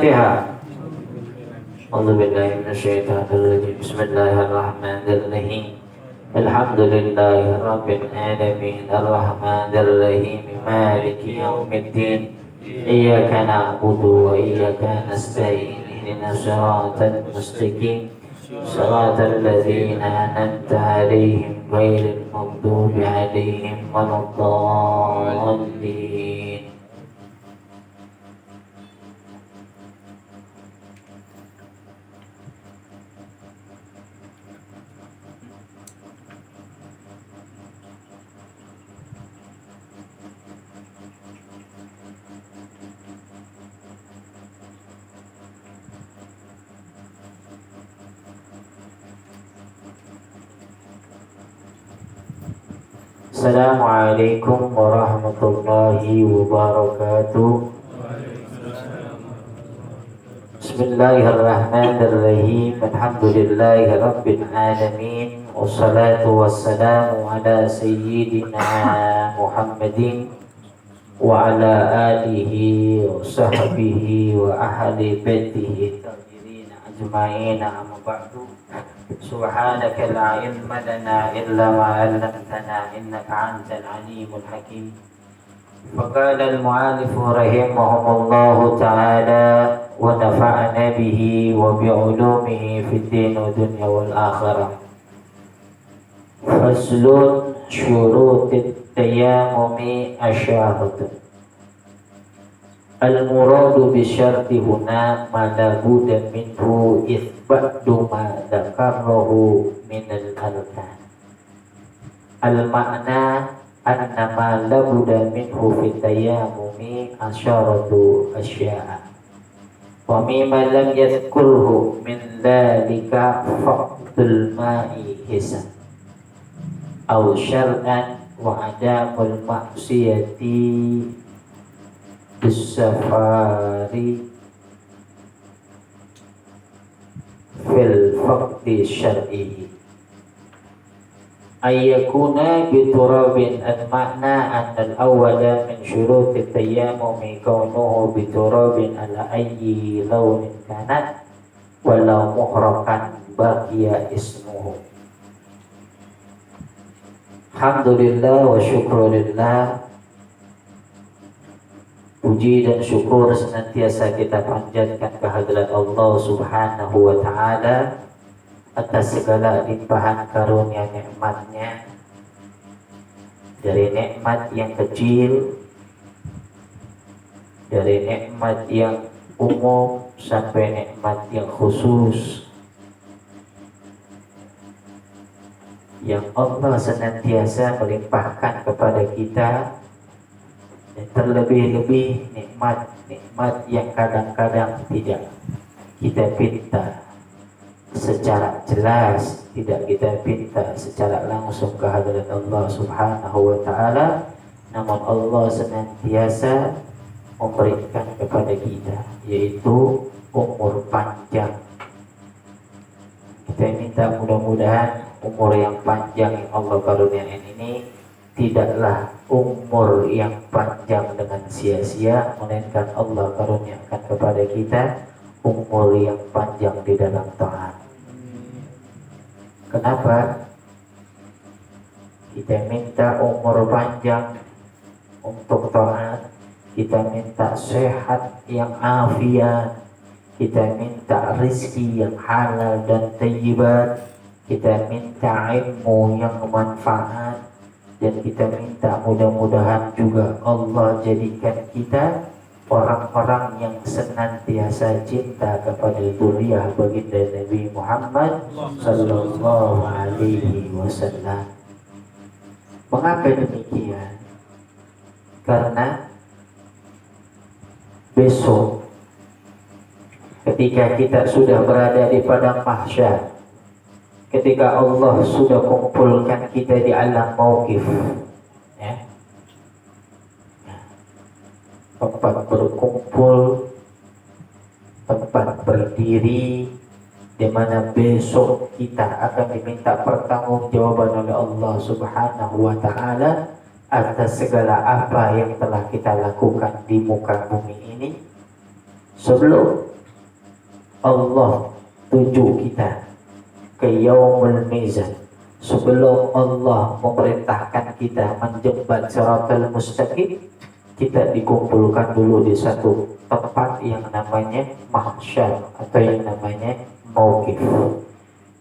Al-Fatihah. A'udzubillahi minasyaitonirrajim. Bismillahirrahmanirrahim. Alhamdulillahirabbil alamin arrahmanirrahim maliki yaumiddin. Iyyaka na'budu wa iyyaka nasta'in. Ihdinas siratal mustaqim. Shiratal ladzina an'amta 'alaihim ghairil maghdubi 'alaihim waladdallin. Assalamualaikum warahmatullahi wabarakatuh. Bismillahirrahmanirrahim. Alhamdulillahi rabbil alamin. Wassalatu wassalamu ala sayyidina Muhammadin wa ala alihi wa sahbihi wa ahli baitihi tahirin ajma'in. Amma ba'du. Subhanaka la ilma lana illa ma 'allamtana innaka antal alimul hakim. Faqala al-mu'allif rahimahullahu ta'ala wa nafa'ana bihi wa bi'ulumihi fid din wa dunya wal akhirah. Faslun syurutit tayammumi asyaratu. Al-muradu bisyarti huna ma la budda minhu itsbatu ma dzakarahu min al-arkan. Al-ma'na anna ma la budda minhu fi tayammumi asyaratu asya'a. Wa mimma lam yadhkurhu min dzalika faqdul ma'i hisan aw syar'an wa adamul ma'siyati bisafari fil faqdi syar'i ayyakuna biturabin. al-makna anna al-awwala min syuruti tayammumi kaunuhu biturabin ala ayyi launin kanat walau muhrakan baqiya ismuhu. Alhamdulillah wa syukrulillah. Puji dan syukur senantiasa kita panjatkan kehadirat Allah Subhanahu wa ta'ala atas segala limpahan karunia nikmatnya, dari nikmat yang kecil, dari nikmat yang umum sampai nikmat yang khusus, yang Allah senantiasa melimpahkan kepada kita. Dan terlebih-lebih nikmat yang kadang-kadang tidak kita pinta secara jelas, tidak kita pinta secara langsung kehadirat Allah Subhanahu wa ta'ala, namun Allah senantiasa memberikan kepada kita, yaitu umur panjang. Kita minta mudah-mudahan umur yang panjang yang Allah karuniakan ini tidaklah umur yang panjang dengan sia-sia, melainkan Allah karuniakan kepada kita umur yang panjang di dalam taat. Kenapa kita minta umur panjang untuk taat? Kita minta sehat yang afiat, kita minta rezeki yang halal dan thayyibat, kita minta ilmu yang bermanfaat, dan kita minta mudah-mudahan juga Allah jadikan kita orang-orang yang senantiasa cinta kepada zuriyah baginda Nabi Muhammad sallallahu alaihi wasallam. Mengapa demikian? Karena besok ketika kita sudah berada di padang mahsyar, ketika Allah sudah kumpulkan kita di alam mauqif, ya, tempat berkumpul, tempat berdiri, di mana besok kita akan diminta pertanggungjawaban oleh Allah Subhanahu wa ta'ala atas segala apa yang telah kita lakukan di muka bumi ini sebelum Allah tuju kita ke yaumul mizan, sebelum Allah memerintahkan kita menjembat siratal mustaqim, kita dikumpulkan dulu di satu tempat yang namanya mahsyar atau yang namanya mauqif.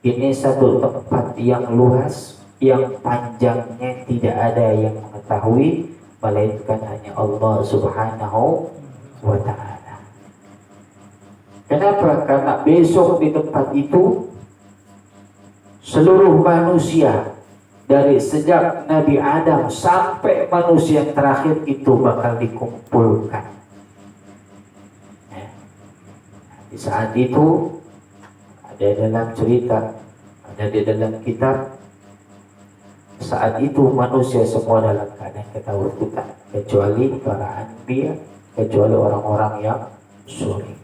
Ini satu tempat yang luas, yang panjangnya tidak ada yang mengetahui melainkan hanya Allah Subhanahu wa ta'ala. Kenapa? Karena besok di tempat itu seluruh manusia dari sejak Nabi Adam sampai manusia terakhir itu bakal dikumpulkan. Di saat itu ada dalam cerita, ada di dalam kitab, saat itu manusia semua dalam keadaan ketakutan kecuali para anbiya, kecuali orang-orang yang soleh.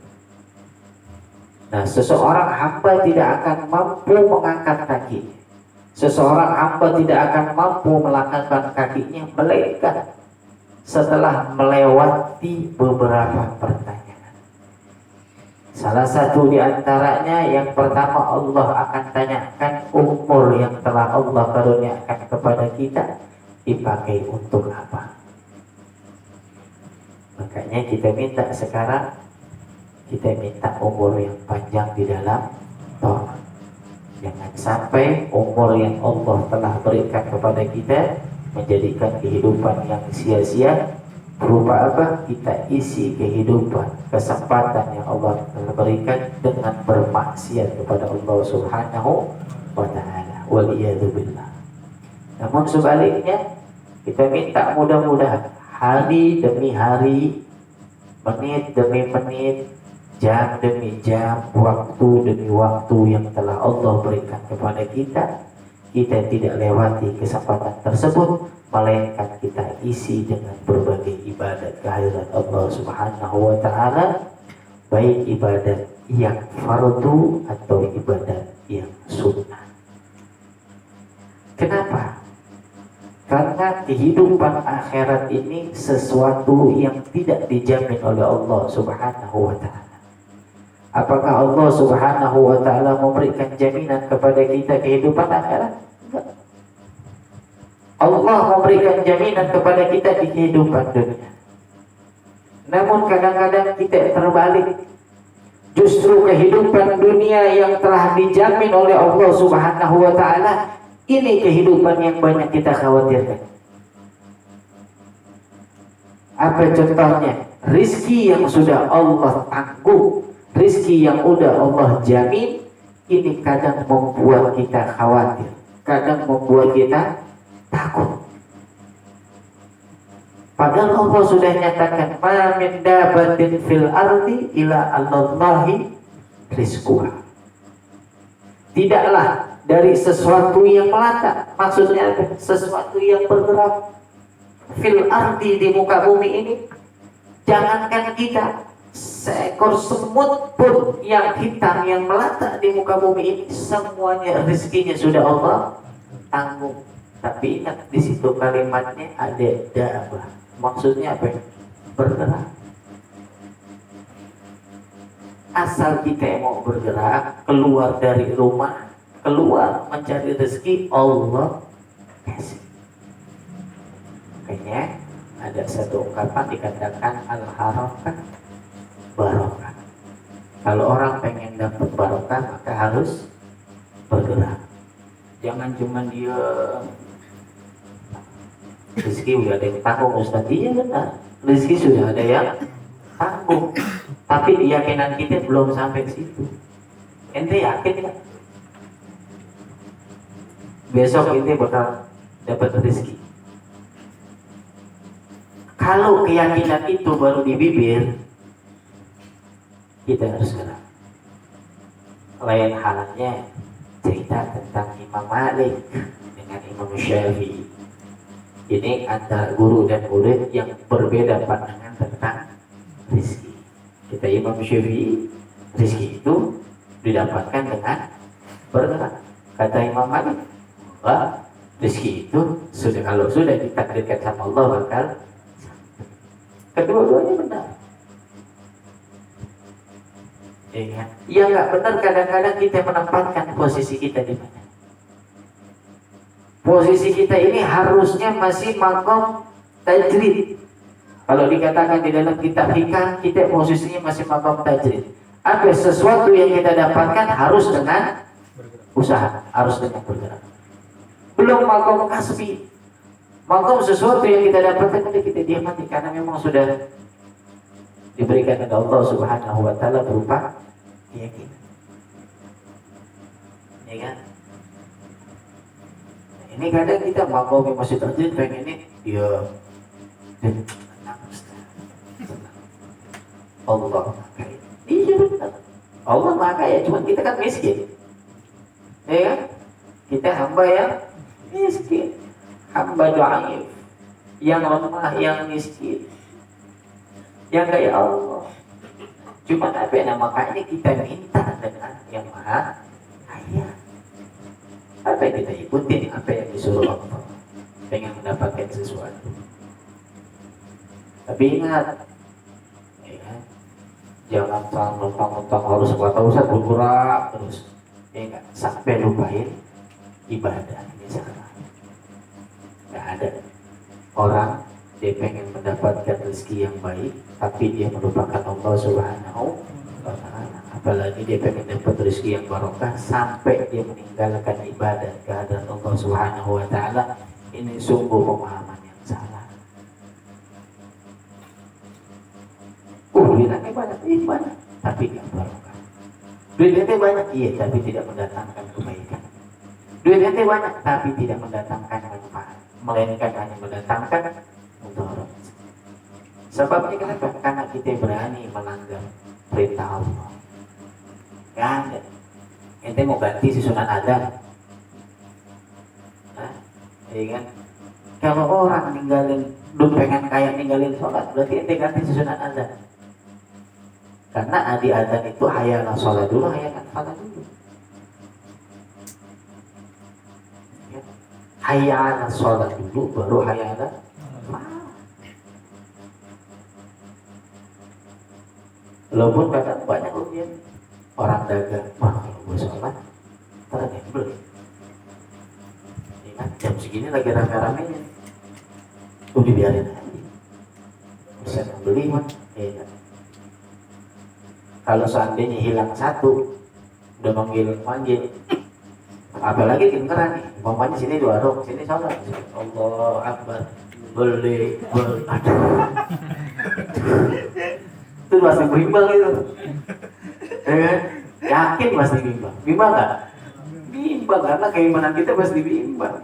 Nah, seseorang hamba tidak akan mampu mengangkat kaki. Seseorang hamba tidak akan mampu melangkahkan kakinya melainkan setelah melewati beberapa pertanyaan. Salah satu di antaranya, yang pertama, Allah akan tanyakan umur yang telah Allah karuniakan kepada kita dipakai untuk apa. Makanya kita minta sekarang, kita minta umur yang panjang di dalam Torah. Jangan sampai umur yang Allah telah berikan kepada kita menjadikan kehidupan yang sia-sia. Berupa apa? Kita isi kehidupan, kesempatan yang Allah telah berikan dengan bermaksiat kepada Allah Subhanahu wa ta'ala. Waliyadzubillah. Namun sebaliknya, kita minta mudah-mudahan hari demi hari, menit demi menit, jam demi jam, waktu demi waktu yang telah Allah berikan kepada kita, kita tidak lewati kesempatan tersebut, melainkan kita isi dengan berbagai ibadat kehadirat Allah Subhanahu wa ta'ala, baik ibadat yang fardu atau ibadat yang sunnah. Kenapa? Karena kehidupan akhirat ini sesuatu yang tidak dijamin oleh Allah Subhanahu wa ta'ala. Apakah Allah Subhanahu wa ta'ala memberikan jaminan kepada kita kehidupan akhirat? Enggak. Allah memberikan jaminan kepada kita di kehidupan dunia. Namun kadang-kadang kita terbalik. Justru kehidupan dunia yang telah dijamin oleh Allah Subhanahu wa ta'ala, ini kehidupan yang banyak kita khawatirkan. Apa contohnya? Rizki yang sudah Allah tanggung, rizki yang sudah Allah jamin, ini kadang membuat kita khawatir, kadang membuat kita takut. Padahal Allah sudah nyatakan, ma min dabatin fil ardi ila Allahi rizquha. Tidaklah dari sesuatu yang melata, maksudnya apa? Sesuatu yang bergerak fil ardi, di muka bumi ini. Jangankan kita, seekor semut pun yang hitam yang melata di muka bumi ini, semuanya rezekinya sudah Allah tanggung. Tapi ingat, di situ kalimatnya ada dabah. Maksudnya apa? Bergerak. Asal kita mau bergerak, keluar dari rumah, keluar mencari rezeki, Allah kasih. Makanya ada satu ungkapan dikatakan al-harakah barokah. Kalau orang pengen dapat barokah, maka harus bergerak. Jangan cuma dia rezeki sudah ada yang tanggung, Ustaz. Iya benar, rezeki sudah ada yang tanggung, tapi keyakinan kita belum sampai ke situ. Ente yakin ya besok ente bakal dapat rezeki? Kalau keyakinan itu baru di bibir, kita harus gerak. Lain halnya cerita tentang Imam Malik dengan Imam Syafi'i. Ini antara guru dan murid yang berbeda pandangan tentang rezeki. Kita Imam Syafi'i, rezeki itu didapatkan dengan bergerak. Kata Imam Malik, wah, rezeki itu sudah, kalau sudah ditakdirkan sama Allah bakal. Kedua-duanya benar. Ya kan? Yang nggak benar kadang-kadang kita menempatkan posisi kita di mana. Posisi kita ini harusnya masih makom tajrid. Kalau dikatakan di dalam kitab hikam, kita posisinya masih makom tajrid. Apa sesuatu yang kita dapatkan harus dengan usaha, harus dengan bergerak. Belum makom kasbi. Makom sesuatu yang kita dapatkan kita diamati karena memang sudah diberikan oleh Allah Subhanahu wa taala berupa keyakinan. Ya kan? Nah, ini kadang kita makom yang masih tajrid pengen ini dia Allah kaya. Iya benar. Allah Maha Kaya, cuma kita kan miskin. Ya kan? Kita hamba yang miskin, hamba dhaif, yang lemah, yang miskin. Yang kayak Allah. Cuma apa yang makanya kita minta dengan yang Maha Kaya. Apa yang kita ikutin, apa yang disuruh Allah. Pengen mendapatkan sesuatu. Tapi ingat, ya, jangan mentang-mentang harus kata Ustaz bergerak terus. Ya enggak, sampai lupain ibadah. Ini salah. Enggak ada orang dia pengen mendapatkan rezeki yang baik, tapi dia melupakan Allah Subhanahu wa taala. Apalagi dia pengen dapat rezeki yang barokah sampai dia meninggalkan ibadah kehadirat Allah Subhanahu wa taala. Ini sungguh pemahaman yang salah. Duitnya banyak, banyak, tapi tidak barokah. Duitnya banyak, iya, tapi tidak mendatangkan kebaikan. Duitnya banyak, tapi tidak mendatangkan manfaat, melainkan hanya mendatangkan mudarat. Sebabnya kenapa? Karena kita berani melanggar perintah Allah. Gak ada. Ente mau ganti susunan adat, iya kan? Kalau orang ninggalin, pengen kayak ninggalin sholat, berarti ente ganti susunan adat. Karena adi adzan itu hayana sholat dulu, hayana sholat dulu. Ya. Hayana sholat dulu, baru hayana. Walaupun kadang banyak ujian orang dagang, wah kalau gue sholat, tergembel. Ya, jam segini lagi rame-ramenya, tuh dibiarin aja. Bisa beli mah, ya. Kalau seandainya hilang satu, udah manggil, apalagi kedengeran nih, umpamanya sini dua warung, sini sholat, Allah Akbar, beli, aduh, itu masih bimbang itu, yakin masih bimbang nggak? Bimbang karena keimanan kita pasti bimbang.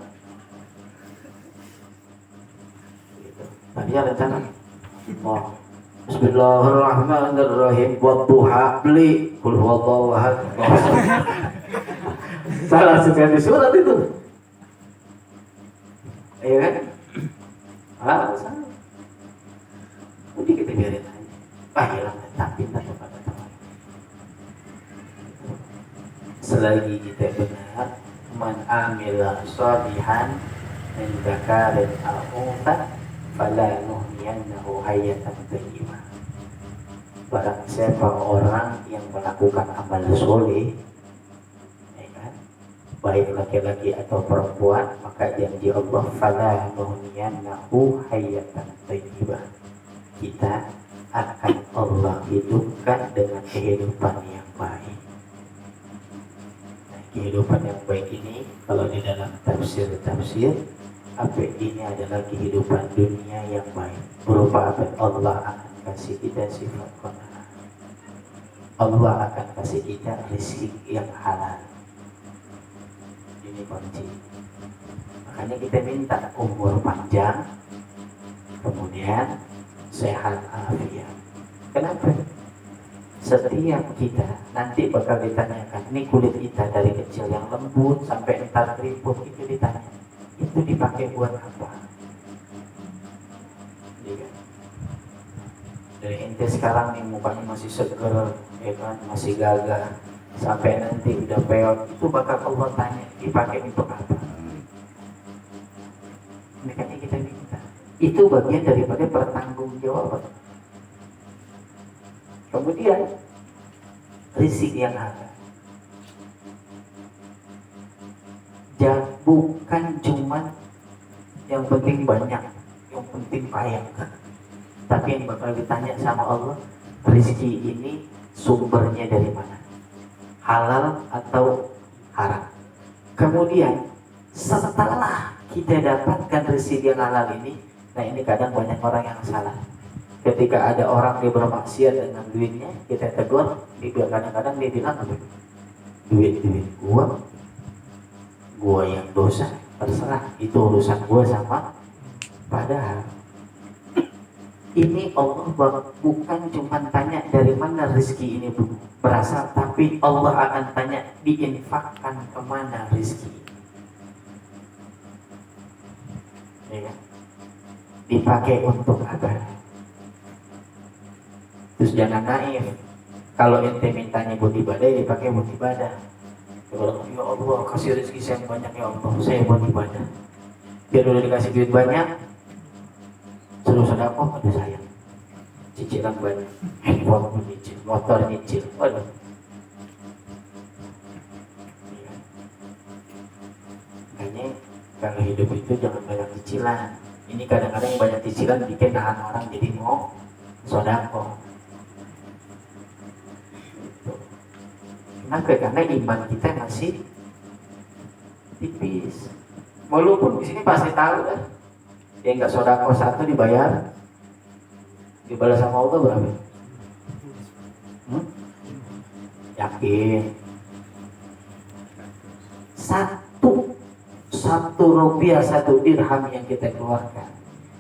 Tadinya rencana, Bismillahirrahmanirrahim. Wadduha beli qul huwallahu ahad. Salah sekali surat itu. Iya kan? Salah. Udah kita biarin aja. Hilang tapi tak kepada teman. Selagi kita benar, man amila shalihan min dzakarin aw untha fala nuhyiyannahu hayatan thayyibah. Barang siapa orang yang melakukan amal soleh, ya kan? Baik laki-laki atau perempuan, maka janji Allah fala nuhyiyannahu hayatan thayyibah. Kita akan Allah hidupkan dengan kehidupan yang baik. Nah, kehidupan yang baik ini kalau di dalam tafsir apa ini adalah kehidupan dunia yang baik, berupa apa? Allah akan kasih kita sifat qanaah. Allah akan kasih kita rezeki yang halal. Ini kunci. Makanya kita minta umur panjang, kemudian sehat afiat. Kenapa? Setiap kita nanti bakal ditanyakan, ini kulit kita dari kecil yang lembut sampai entar keriput, itu ditanya, itu dipakai buat apa? Dari ente sekarang nih mukanya masih seger, ya kan, masih gagah, sampai nanti udah peot, itu bakal Allah tanya, dipakai untuk apa? Makanya kita minta. Itu bagian daripada pertanggungjawaban. Kemudian rezeki yang halal. Bukan cuman yang penting banyak, yang penting kaya, tapi yang bakal ditanya sama Allah, rezeki ini sumbernya dari mana, halal atau haram. Kemudian setelah kita dapatkan rezeki yang halal ini, nah ini kadang banyak orang yang salah. Ketika ada orang dia bermaksiat dengan duitnya, kita tegur, dia kadang-kadang dia bilang, duit gua yang dosa, terserah, itu urusan gua sama. Padahal ini Allah bukan cuma tanya dari mana rezeki ini berasal, tapi Allah akan tanya diinfakkan kemana rezeki, ya kan? Dipakai untuk apa? Terus jangan naif, kalau ente mintanya buat ibadah, dipakai buat ibadah. Ya Allah, kasih rezeki saya banyak ya Allah, saya buat ibadah. Biar udah dikasih duit banyak, suruh sedekah pada saya. Cicilan banyak, handphone pun nyicil, motor nyicil. Waduh. Makanya kalau hidup itu jangan banyak cicilan. Ini kadang-kadang banyak cicilan bikin nahan orang jadi mau sedekah. Kenapa? Karena iman kita masih tipis. Walaupun di sini pasti tahu kan, yang nggak sedekah satu dibalas sama Allah berapa? Yakin? Satu rupiah, 1 dirham yang kita keluarkan,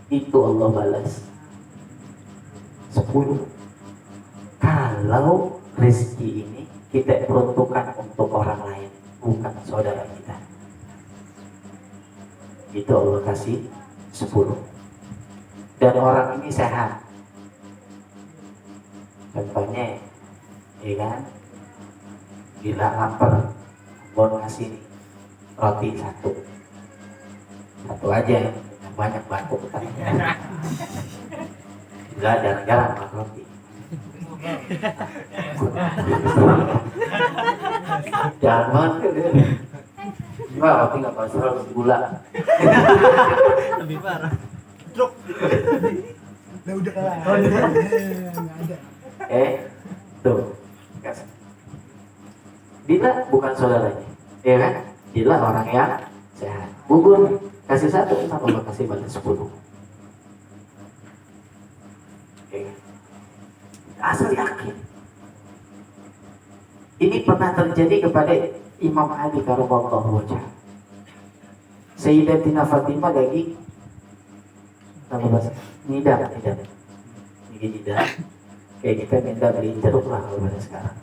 itu Allah balas 10. Kalau rezeki ini kita peruntukkan untuk orang lain, bukan saudara kita, itu Allah kasih 10. Dan orang ini sehat, contohnya, ya kan, bila lapar, mau ngasih roti satu aja, banyak batuk katanya. Bila jarang-jarang makan roti. Jangan enggak, roti nggak kolesterol, gula. Lebih parah. Truk. Udah nggak ada. Tuh. Bila bukan saudaranya, ya kan? Bila orang yang sehat. Bubur kasih 1, Allah kasih balas 10. Asal yakin. Ini pernah terjadi kepada Imam Ali karramallahu wajhah. Sayyidatina Fatimah lagi apa bahasa? Nidam. Nidam. Kayak kita minta beli jeruk lah kalau bahasa sekarang.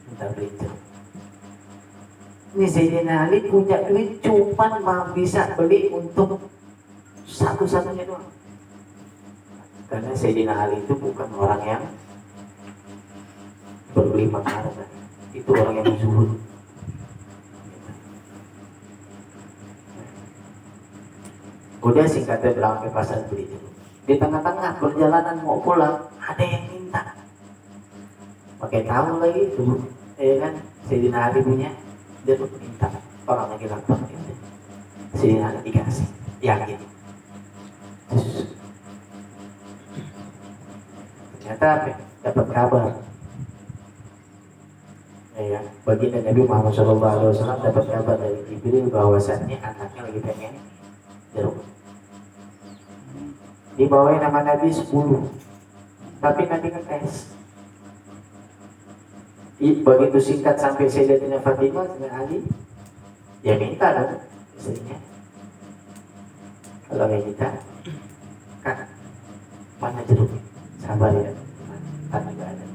Minta beli jeruk. Ini Sayyidina Ali punya duit cuman bisa beli untuk satu-satunya doang. Karena Sayyidina Ali itu bukan orang yang berbeli makanan, itu orang yang zuhud. Udah singkatnya bilang ke pasar beli jeruk. Di tengah-tengah perjalanan mau pulang, ada yang minta. Pakai tahu lagi itu, ya kan? Sayyidina Ali punya, dia tuh minta, orang lagi lapar gitu. Sayyidina Ali dikasih, yakin. Ternyata apa? Dapat kabar. Ya, baginda Nabi Muhammad SAW dapat kabar dari Jibril bahwasannya anaknya lagi pengen jeruk. Dibawain nama Nabi 10, tapi Nabi ngetes. Begitu singkat sampai Sayyidatina Fatimah dengan Ali, ya minta dong istrinya. Kalau kayak kita, Kak, mana jeruknya? Sabar ya, kan juga ada.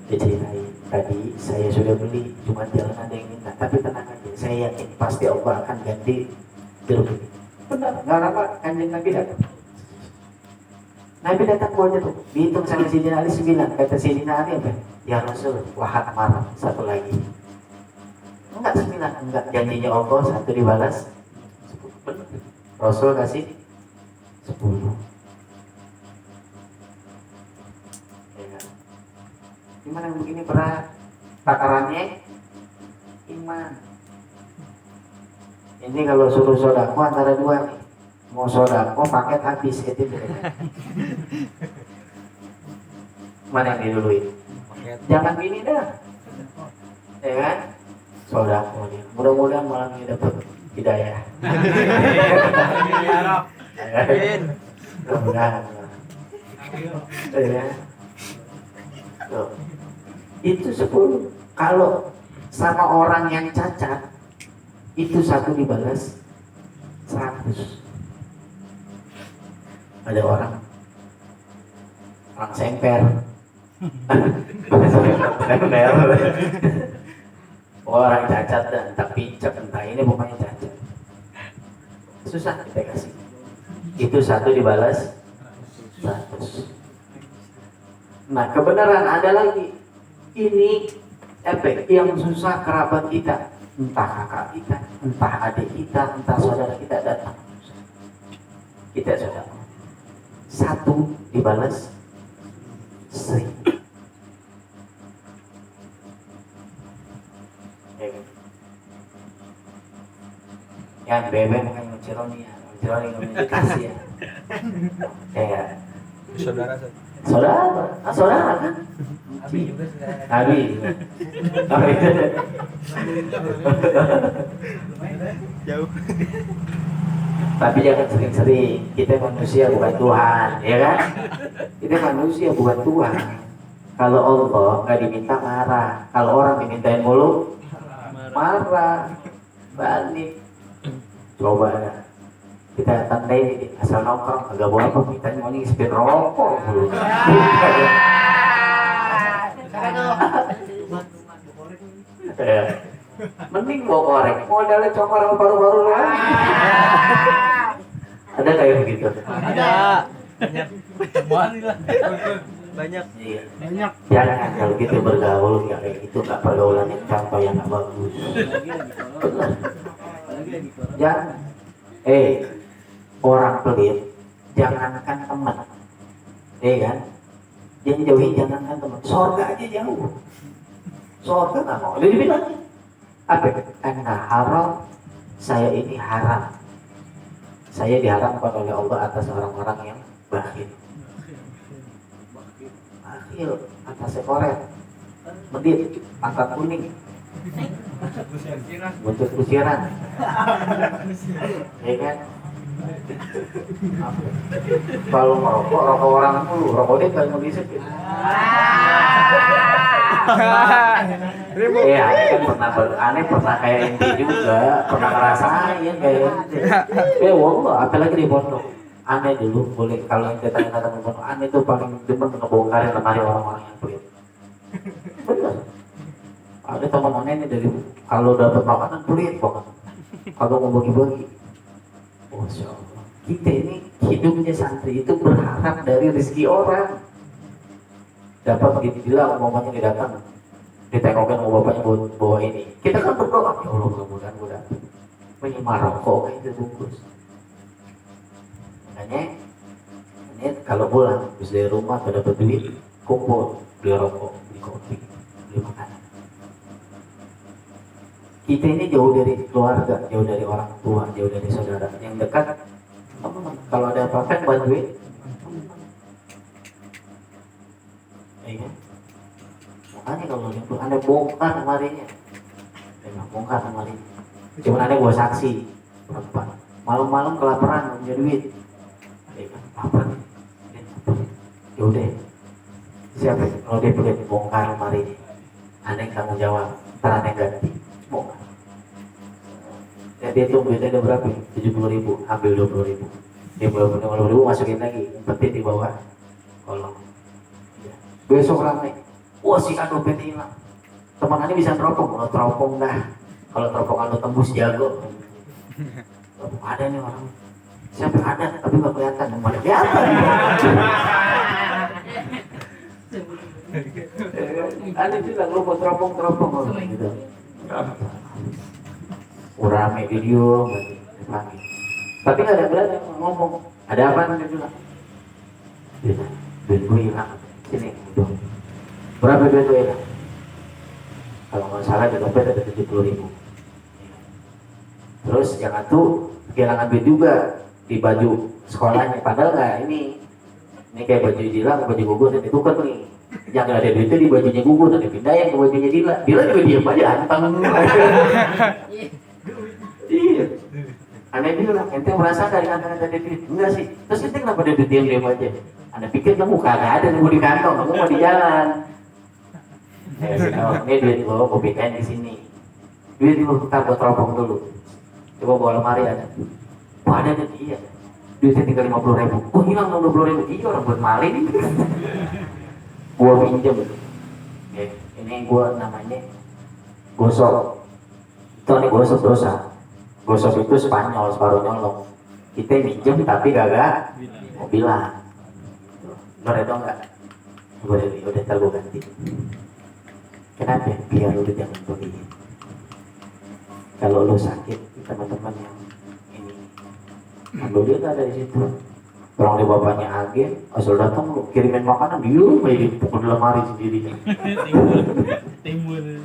Dia ceritain, tadi saya sudah beli, cuma jangan ada yang minta, tapi tenang aja, saya yakin pasti Allah akan ganti jeruk ini. Benar, nggak lama Kanjeng Nabi datang. Nabi datang bawa jeruk, dihitung sama Sayyidina Ali 9. Kata Sayyidina Ali apa? Ya Rasul, wahat marah, 1 lagi. Enggak 9, enggak, janjinya Allah 1 dibalas 10. Rasul kasih 10. Gimana yang begini berat? Takarannya iman. Ini kalau suruh sodako antara dua nih. Mau sodako paket habis itu deh. Mana yang diduluin? Jangan gini dah. Ya kan? Sodako nih. Mudah-mudahan malam ini dapat hidayah. Mudah-mudahan. Ya. Tuh. Itu 10. Kalau sama orang yang cacat itu 1 dibalas 100. Ada orang semper. Semper. Orang cacat dan entah picek entah ini pokoknya cacat. Susah kita kasih. Itu 1 dibalas 100. Nah, kebenaran ada lagi. Ini efek yang susah kerabat kita, entah kakak kita, entah adik kita, entah saudara kita datang. Kita saudara 1 dibalas 1000. Ya, bebek bukan Cironi ya, Cironi komunikasi ya. Kayak saudara kan? Abi juga sudah. Abi. Jauh. Tapi jangan sering-sering. Kita manusia bukan Tuhan, ya kan? Kita manusia bukan Tuhan. Kalau Allah nggak diminta marah. Kalau orang dimintain mulu marah. Balik. Coba ya. Kita tandai asal nongkrong agak bawa apa kita mau spin rokok dulu. Mending bawa korek, modalnya cokor sama paru-paru lagi. Ada kayak begitu? Ada. Banyak. Iya. Banyak. Jangan kalau gitu bergaul kayak gitu, nggak pergaulan yang contoh yang nggak bagus. Benar. Jangan. Orang pelit, jangankan teman, kan? Yang jauhin jangankan teman. Sorga aja jauh. Sorga nggak mau. Dia bilang apa? Karena haram, saya ini haram. Saya diharamkan oleh Allah atas orang-orang yang bakhil. Bakhil atas sekoret, medit, pangkat kuning, buntut kusiran, ya kan? Kalau merokok, rokok orang dulu, rokok dia kayak mau disip gitu. Iya, aneh pernah kayak ente juga, pernah ngerasain kayak ente. Wallah, apalagi di pondok. Aneh dulu boleh kalau ente tanya-tanya di pondok, aneh tuh paling demen ngebongkarin lemari orang-orang yang pelit. Bener. Ada teman aneh ini dari kalau dapat makanan pelit banget. Kalau mau bagi-bagi, Masya Allah. Kita ini hidupnya santri itu berharap dari rezeki orang. Dapat begitu bilang umpamanya dia datang ditengokin sama bapaknya bawa ini, kita kan berdoa ya Allah mudah-mudahan gue dapat minimal rokok kayak itu bungkus. Makanya ini kalau pulang habis dari rumah atau dapat duit kumpul beli rokok, beli kopi, beli makanan. Kita ini jauh dari keluarga, jauh dari orang tua, jauh dari saudara yang dekat. Kalau ada apa-apa bantuin. Iya. Makanya kalau itu anda bongkar lemarinya, bongkar lemarinya. Cuman anda bawa saksi, perempuan. Malam-malam kelaparan punya duit. Apa? Ya udah. Siapa? Kalau dia pelit bongkar lemarinya, anda yang tanggung jawab. Ntar anda yang ganti, bongkar. Ya dia tuh duitnya ada berapa? 70.000, ambil 20.000. Dia 50.000 masukin lagi, umpetin di bawah kolong. Besok ramai, wah si kan dompet hilang. Teman ini bisa teropong, kalau teropong dah. Kalau teropongan lo tembus jago. Ada nih orang, siapa ada tapi nggak kelihatan, mana kelihatan? Ada bilang lo mau teropong gitu. Rame video, tapi nggak ada berani ngomong. Ada apa nih bilang? Duit gue hilang. Sini, Berapa duit lu ya? Kalau nggak salah di dompet ada 70.000. Terus yang satu kehilangan duit juga di baju sekolahnya, padahal nggak ini kayak baju Dila ke baju Gugun dan ditukar nih. Yang nggak ada duitnya di bajunya Gugun dan dipindahin ke bajunya Dila. Dila juga diem aja anteng. Iya. Aneh bilang, ente merasa dari kantong ada duit? Enggak sih. Terus ente kenapa ada duit diam aja? Anda pikir kamu kagak ada nunggu di kantong, kamu mau di jalan. Ini duit lo, mau pindahin di sini. Duit lo kita buat teropong dulu. Coba bawa lemari ada. Wah ada nih, iya. Duitnya tinggal 50.000. Oh hilang 20.000. Iya orang buat maling. Gua pinjam. Ini gua namanya gosok. Itu nih gosok dosa. Gosok itu Spanyol, separuh nyolong. Kita minjem tapi gak mau bilang. Lo redo enggak? Udah ntar gue ganti. Kenapa? Biar lu jangan beli. Kalau lu sakit, teman-teman yang ini ambil dia ada di situ. Orang di bapaknya agen, asal datang lu kirimin makanan, dia kayak dipukul dalam lemari sendiri. Timbul.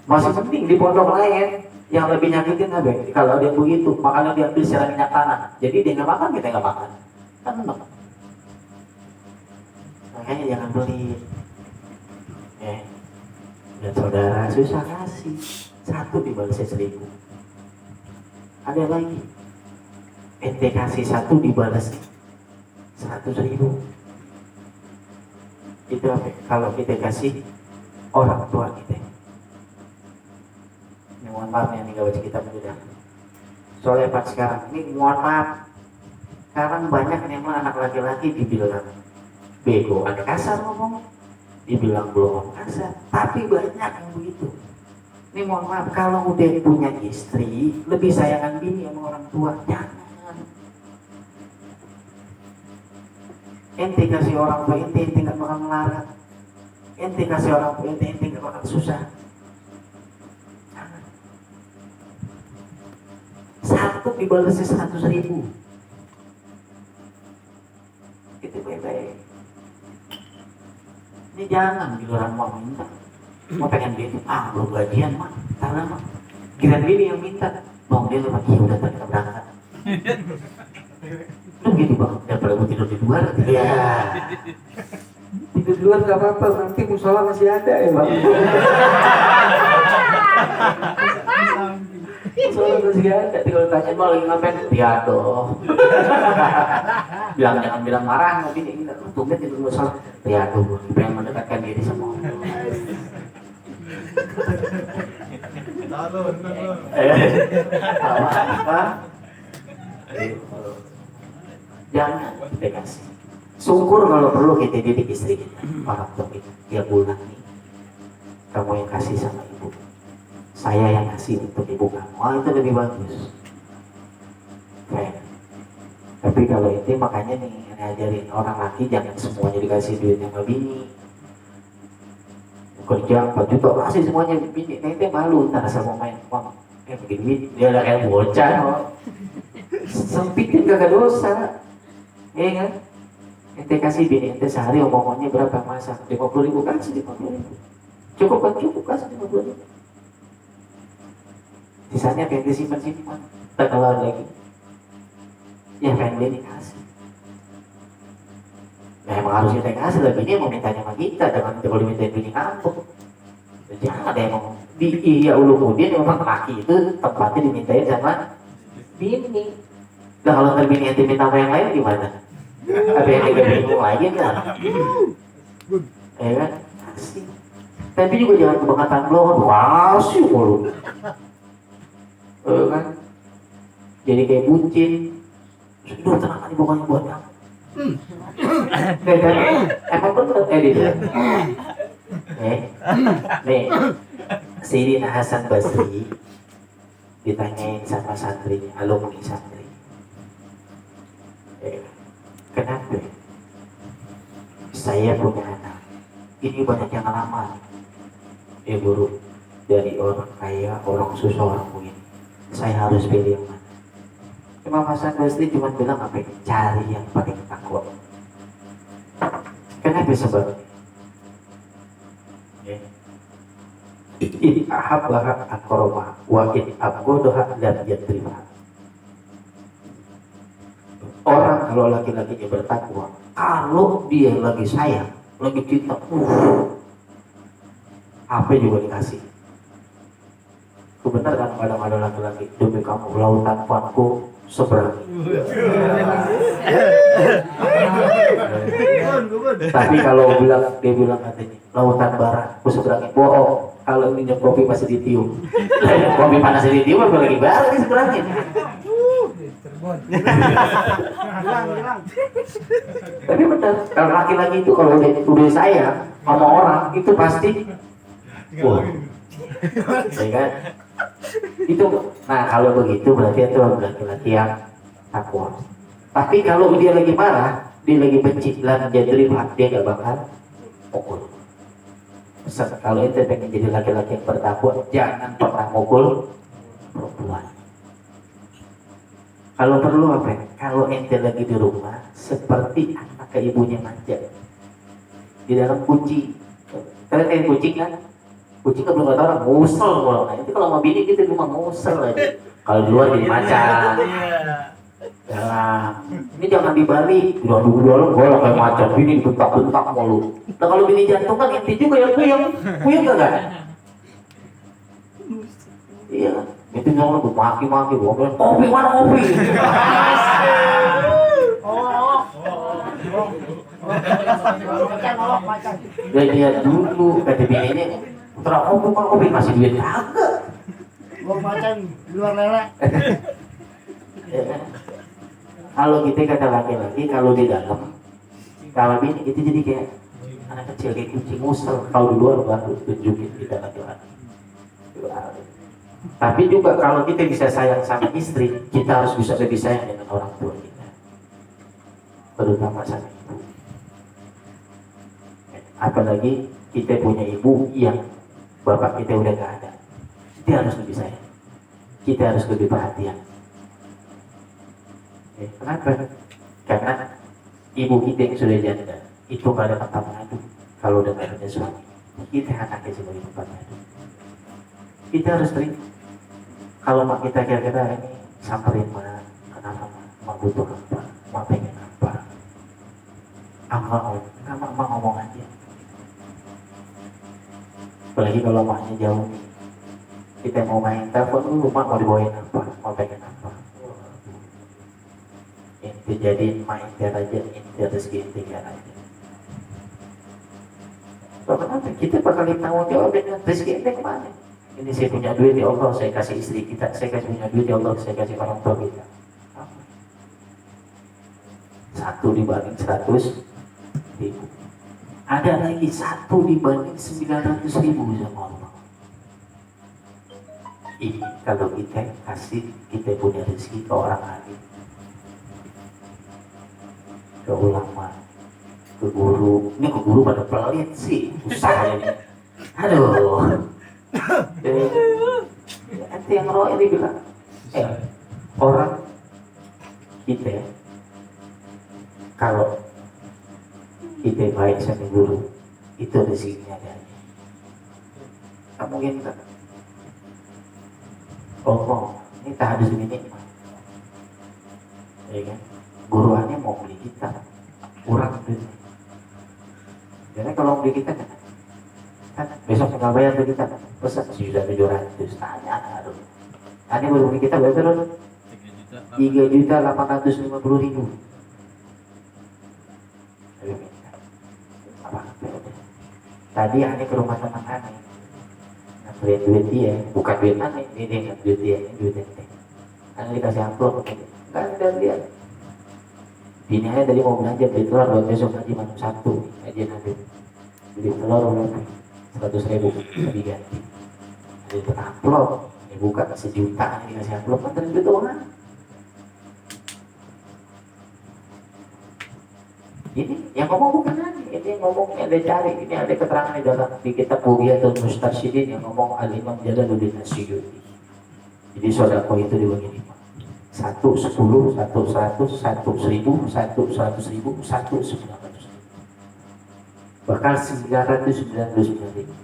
Masih penting di pondok lain yang lebih nyakitin apa? Kalau dia begitu, makanan diambil secara minyak tanah. Jadi dia nggak makan, kita nggak makan. Kan enak. Makanya jangan beli. Dan saudara susah kasih. Satu dibalasnya 1.000. Ada lagi. Ente kasih satu dibalas 100.000. Itu apa? Kalau kita kasih orang tua kita. Ini mohon maaf ya, ini gak baca kitab mudah. Soalnya Pak sekarang ini mohon maaf. Sekarang banyak memang anak laki-laki dibilang bego, ada kasar ngomong, dibilang belum kasar, tapi banyak yang begitu. Ini mohon maaf, kalau udah punya istri, lebih sayangan bini sama orang tua, jangan. Ente kasih orang tua, ente gak bakal melarat. Ente kasih orang tua, ente gak bakal susah. Jangan. Satu dibalasnya 100.000. Itu baik-baik. Ini jangan giliran mau minta, mau pengen duit, belum gajian mah, karena mah giliran bini yang minta, bang dia tuh pagi udah tadi berangkat. Lu gitu bang, daripada gue tidur di luar, ya. Tidur di luar gak apa-apa, nanti musola masih ada ya bang. Musola masih ada, tinggal tanya mau lagi ngapain? Piado. Jangan bilang marah, tapi dia tumben tidur musola. Piado, pengen mendekatkan diri sama Allah. Apa? Jangan dikasih. Syukur kalau perlu kita didik istri kita. Orang tua kita, dia bulan nih. Kamu yang kasih sama ibu, saya yang kasih untuk ibu kamu. Itu lebih bagus. Tapi kalau itu makanya nih ngajarin orang laki jangan semuanya dikasih duit sama bini. Kerja 4 juta kasih semuanya bini. Nanti malu ntar asal mau main uang. Begini dia udah kayak bocah. Sempitin gak dosa. Iya kan? Ente kasih bini ente sehari omongannya berapa masak? 50.000 kasih 50.000. Cukup kan? Cukup kasih 50.000. Sisanya ente simpan. Tak keluar lagi. Ya pengen bini kasih. Nah emang harus kita kasih lah, bini mau mintanya sama kita, jangan kita boleh mintain bini kampung. Jangan ada emang di Ihya Ulumuddin memang laki itu tempatnya dimintain sama bini. Nah kalau ntar bini yang diminta sama yang lain gimana? Ada yang tiga bingung lagi kan? Ya kan? Kasih. Tapi juga jangan kebangetan belum, kasih mulu. Kan? Jadi kayak bucin. Sudah tenang aja pokoknya buat kamu. Emang bener dia. Nih, Sayyidina Hasan Basri ditanyain sama santrinya, alumni santri. Kenapa? Saya punya anak. Ini banyak yang ngelamar. Guru, dari orang kaya, orang susah, orang begini. Saya harus pilih yang mana? Imam Hasan Basri cuma bilang apa? Cari yang paling takwa. Kenapa sebabnya? In ahabbaha akramaha wa in abghadaha lam yadriha. Orang kalau laki-lakinya bertakwa, kalau dia lagi sayang, lagi cinta, apa juga dikasih. Benar kan kadang ada laki-laki, demi kamu lautan panku seberang. Tapi kalau dia bilang katanya lautan barat ku seberangi, bohong. Kalau minum kopi masih ditiup, kopi panas ditiup apalagi barat di seberangnya. Tapi benar, kalau laki-laki itu kalau udah sayang sama orang itu pasti, wah, ya kan? Itu, nah kalau begitu berarti itu laki-laki yang takwa. Tapi kalau dia lagi marah, dia lagi benci, jadi dia gak bakal mukul. Kalau ente pengen jadi laki-laki yang bertakwa, jangan pernah mukul perempuan. Kalau perlu apa? Kalau ente lagi di rumah, seperti anak ke ibunya manja di dalam kucing. Kalian kayak kucing kan? Kucing kan belum kata orang ngusel kalau nah itu kalau sama bini kita cuma ngusel aja. Kalau di luar jadi macan. Ya, ini jangan dibalik. Dua lo golok kayak macan, bini bentak-bentak mulu. Nah kalau bini jantung kan inti juga yang kuyang enggak? Iya, itu nyolong tuh maki-maki, gua kopi mana kopi? Dia dulu kata bininya, terus kopi masih duit kagak. Gua macan luar lele. Kalau kita kata laki-laki, kalau di dalam, kalau bini itu jadi kayak anak kecil kayak kucing musel. Kalau di luar baru tunjukin kita laki-laki. Tapi juga kalau kita bisa sayang sama istri, kita harus bisa lebih sayang dengan orang tua kita, terutama sama ibu. Apalagi kita punya ibu yang bapak kita udah gak ada, kita harus lebih sayang, kita harus lebih perhatian. Kenapa? Karena ibu kita yang sudah janda itu gak ada tempat mengadu. Kalau udah gak ada suami, kita anaknya sebagai tempat mengadu. Kita harus terima. Kalau mak kita kira-kira ini samperin mana, kenapa mak butuh apa, mak pengen apa, mak ngomong aja. Apalagi kalau maknya jauh, kita mau main telepon dulu, mak mau dibawain apa, mau pengen apa. Ini jadiin mak intiar aja, intiar rezeki intiar aja. Kenapa? Kita bakal tanggung jawab dengan rezeki intiar kemana? Ini saya punya duit ya Allah, saya kasih istri kita, saya kasih punya duit ya Allah, saya kasih orang tua kita. Satu dibanding 100 ribu. Ada lagi 1 dibanding 900 ribu sama Allah. Ini kalau kita kasih, kita punya rezeki ke orang lain, ke ulama, ke guru. Ini ke guru pada pelit sih usahanya. Aduh. Nanti yang roh ini bilang, orang kita kalau kita baik sama guru itu rezekinya ada. Kamu mungkin kan? Oh, ini tak ada segini, ya kan? Guruannya mau beli kita, kurang duit. Jadi kalau beli kita kan? Besok tinggal bayar ke kita pesan 1.700.000 tanya aduh ini baru kita berapa terus 3.850.000 apa tadi aneh ke rumah teman aneh ngantrin duit dia bukan duit aneh ini duit dia ini duit aneh aneh dikasih amplop nggak ada lihat bini aneh tadi mau belanja beli telur buat besok nanti malam Sabtu aja nanti beli telur berapa 100.000 diganti. Ada amplop, ini buka 1 juta, ini kasih amplop, kan terus itu kan? Ini yang ngomong bukan aneh, ini yang ngomongnya ada cari, ini ada keterangan di dalam di kitab Bughyatul Mustarsyidin yang ngomong Al-Imam Jalaluddin As-Suyuti. Jadi sedekah itu dibagi 5. 1 10, 1 100, 1 1000, 1 100.000, 1 900.000. bakal 999 ribu.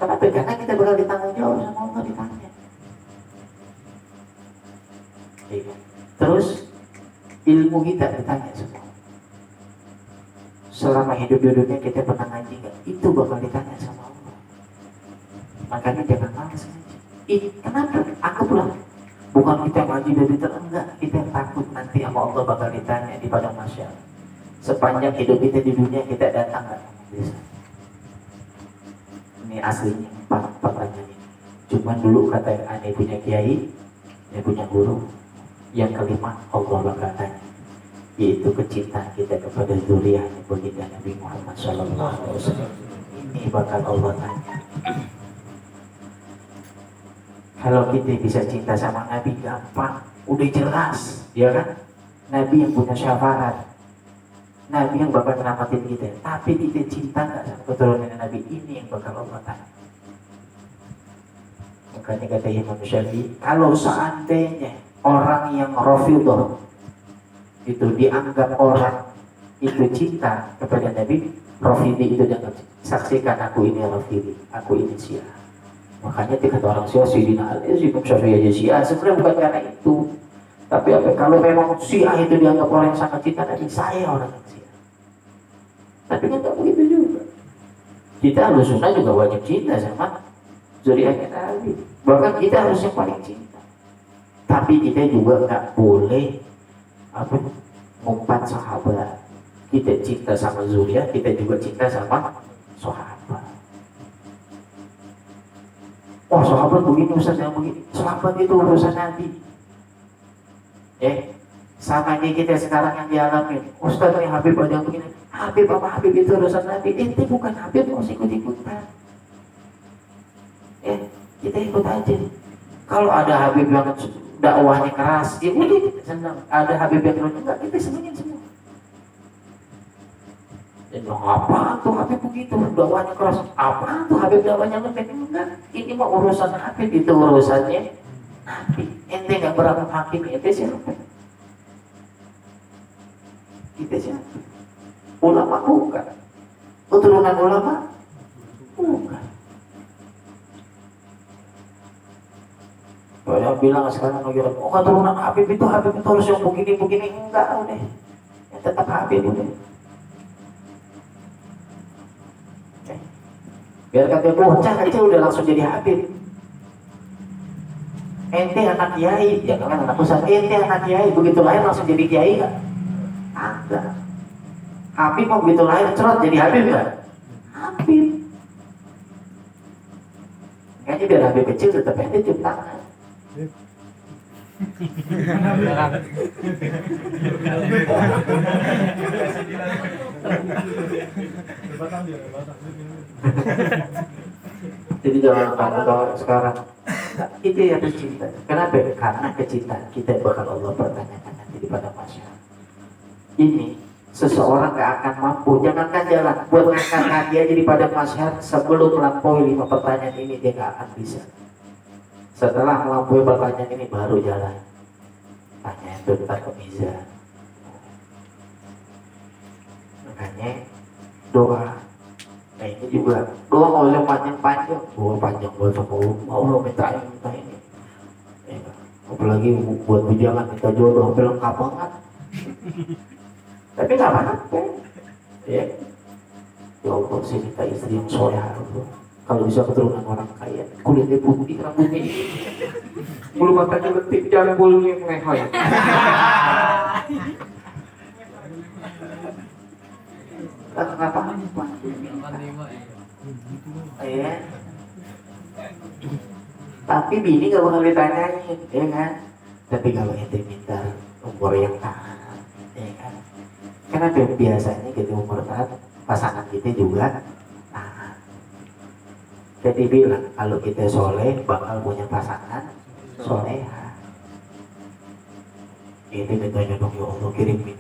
Kenapa? Karena kita bakal ditanggung jawab sama Allah, ditanya. Iya. Terus ilmu kita ditanya semua. Selama hidup di dunia kita pernah ngaji nggak? Itu bakal ditanya sama Allah. Makanya jangan malas ngaji. Kenapa? Anggaplah bukan kita ngaji dari enggak, kita yang takut nanti sama Allah bakal ditanya di padang mahsyar. Sepanjang hidup kita di dunia kita datang nggak? Bisa. Ini aslinya empat pertanyaan ini. Cuman dulu kata yang aneh punya kiai, yang punya guru. Yang kelima Allah bakal tanya, yaitu kecintaan kita kepada zuriyahnya baginda Nabi Muhammad SAW. Ini bakal Allah tanya. Kalau kita bisa cinta sama Nabi gampang, udah jelas, ya kan? Nabi yang punya syafaat, Nabi yang bakal nyelamatin kita. Tapi kita cinta nggak sama keturunan Nabi? Ini yang bakal Allah tanya. Makanya kata Imam Syafi'i, kalau seandainya orang yang Rafidhah itu dianggap orang itu cinta kepada Nabi, Rafidhi itu dianggap, saksikan aku ini Rafidhi, aku ini Syiah. Makanya kata orang Syiah, Sayyidina Ali, Imam Syafi'i aja Syiah. Sebenarnya bukan karena itu, tapi apa? Kalau memang Syiah itu dianggap orang yang sangat cinta Nabi, saya orang yang Syiah. Tapi kan tak begitu juga. Kita harus sunnah juga wajib cinta sama zuriatnya Nabi. Bahkan kita harus yang paling cinta. Tapi kita juga nggak boleh ngumpat sahabat. Kita cinta sama zuriat, kita juga cinta sama sahabat. Oh sahabat begini, Ustaz yang begini. Sahabat itu urusan Nabi. Sama ini kita sekarang yang dialami. Ustaz ini Habib ada yang begini. Habib apa Habib itu urusan Nabi. Itu bukan Habib, mau ikut-ikutan. Kita ikut aja. Kalau ada Habib yang dakwahnya keras, ya udah kita senang. Ada Habib yang enggak, kita senangin semua. Dan apa tuh Habib begitu, dakwahnya keras? Apa tuh Habib dakwahnya lembek? Enggak, ini mah urusan Habib, itu urusannya Nabi. Ente nggak berapa hakim, ente siapa? Kita siapa? Ulama bukan? Keturunan ulama bukan. Banyak bilang sekarang lagi oh keturunan Habib itu harus yang begini-begini. Enggak udah, ya tetap Habib udah. Biar kata bocah kecil udah langsung jadi Habib. Ente anak kiai, ya kan anak ustaz. Ente anak kiai, begitu lahir langsung jadi kiai nggak? Enggak. Habib mau begitu lahir cerot jadi Habib nggak? Habib. Makanya biar Habib kecil tetap ente cium tangan. Jadi jangan kalau sekarang itu yang cinta. Kenapa? Karena kecintaan kita bakal Allah pertanyakan nanti di padang mahsyar. Ini seseorang gak akan mampu, jangankan jalan, buat ngangkat kaki aja di padang mahsyar sebelum melampaui 5 pertanyaan ini dia gak akan bisa. Setelah melampaui pertanyaan ini baru jalan. Tanya itu ntar ke mizan. Makanya doa. Nah ini juga doa nggak usah panjang-panjang. Doa panjang buat sama Allah minta ini. Apalagi buat bujangan minta jodoh, hampir lengkap banget. Tapi nggak apa-apa. Ya Allah sih minta istri yang solehah. Kalau bisa keturunan orang kaya, kulitnya putih, rambutnya ini, bulu matanya lentik, jangan bulunya melehoy. Kenapa? Ya. Tapi bini gak bakal ditanyain, ya kan? Tapi kalau ente minta umur yang tahan, ya kan? Karena biasanya gitu umur tahan, pasangan kita juga tahan. Jadi bilang kalau kita soleh bakal punya pasangan soleha. Itu ditanya dong, ya Allah kirimin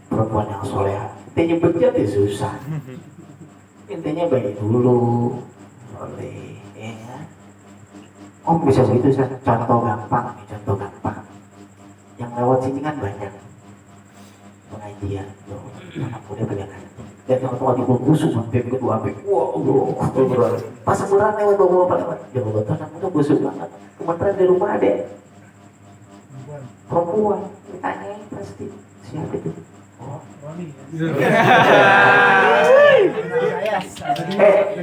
perempuan yang soleha. Intinya bejat ya susah. Intinya baik dulu, soleh, ya. Oh bisa begitu, contoh gampang nih, contoh gampang. Yang lewat sini kan banyak pengajian, anak muda pengen dan teman-teman di busuk sampai kedua sampai wah pas sebulan lewat bawa lewat ya Allah tuh anak muda busuk banget kementerian di rumah ada perempuan ditanya pasti siapa itu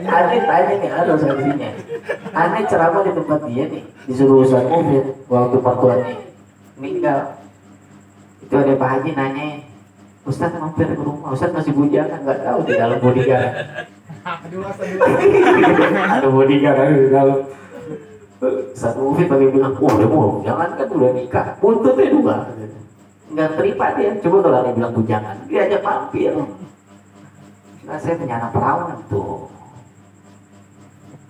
aneh tanya nih ada saksinya aneh ceramah di tempat dia nih disuruh Ustaz Mufid waktu mertuanya meninggal itu ada Pak Haji nanya Ustaz mampir ke rumah Ustaz masih bujangan nggak tahu di dalam bodyguard ada bodyguard di dalam Ustaz Mufid pakai bilang udah mau jangan kan udah nikah buntutnya dua nggak terima dia coba kalau dia bilang bujangan dia aja mampir nah saya punya anak perawan tuh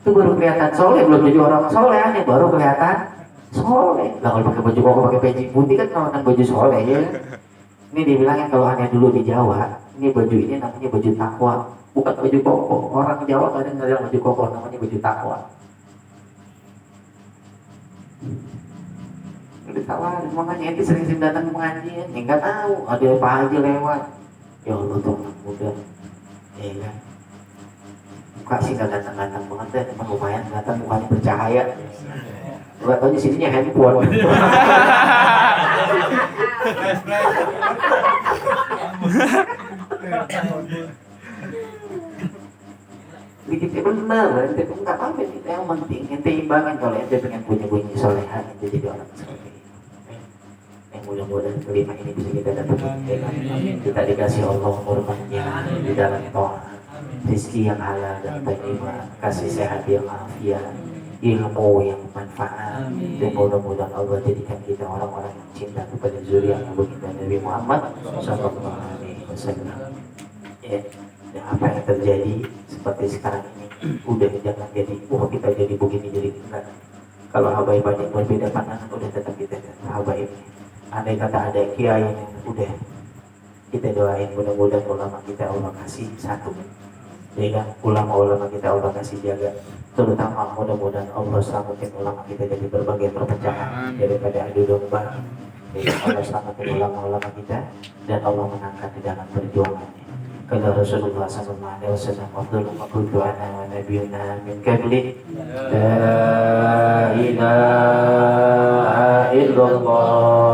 itu baru kelihatan soleh belum jadi orang soleh aneh baru kelihatan soleh lah kalau pakai baju koko pakai peci putih kan kalau baju soleh ya ini dibilangin kalau aneh dulu di Jawa ini baju ini namanya baju takwa bukan baju koko orang Jawa kadang nggak baju koko namanya baju takwa ditawarin makanya ente sering-sering datang ke pengajian ya nggak tahu ada Pak Haji lewat ya Allah tuh anak muda ya kan muka sih nggak ganteng-ganteng banget ya cuma lumayan kelihatan mukanya bercahaya nggak tahu di sininya handphone dikit bener ente pun nggak apa-apa itu yang penting ente imbangin kalau ente pengen punya bunyi solehan ente jadi orang soleh mudah-mudahan kelima ini bisa kita dapat kita dikasih Allah umur panjang di dalam to'at rezeki yang halal dan thayyibah kasih sehat yang afiat ilmu yang manfaat dan mudah-mudahan Allah jadikan kita orang-orang yang cinta kepada zuriat baginda Nabi Muhammad sallallahu alaihi wasallam ya dan apa yang terjadi seperti sekarang ini udah jangan jadi kita jadi begini jadi enggak kalau habaib banyak berbeda pandangan udah tetap kita habaib andai kata ada kiai yang udah kita doain mudah-mudahan ulama kita Allah kasih satu ya kan ulama-ulama kita Allah kasih jaga terutama mudah-mudahan Allah selamatin ulama kita dari berbagai perpecahan daripada adu domba ya, Allah selamatin ulama-ulama kita dan Allah mengangkat di dalam perjuangannya kata Rasulullah sallallahu alaihi wasallam afdhalu ma qultu ana wa nabiyyuna min qabli la ilaha illallah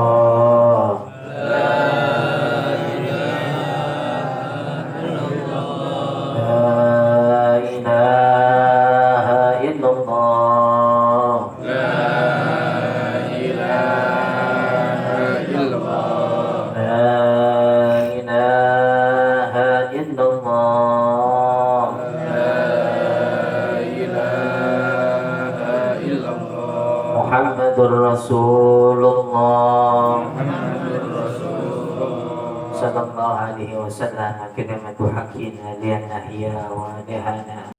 Rasulullah sallallahu alaihi wasallam kalimatu haqqin lian nahya wa dahana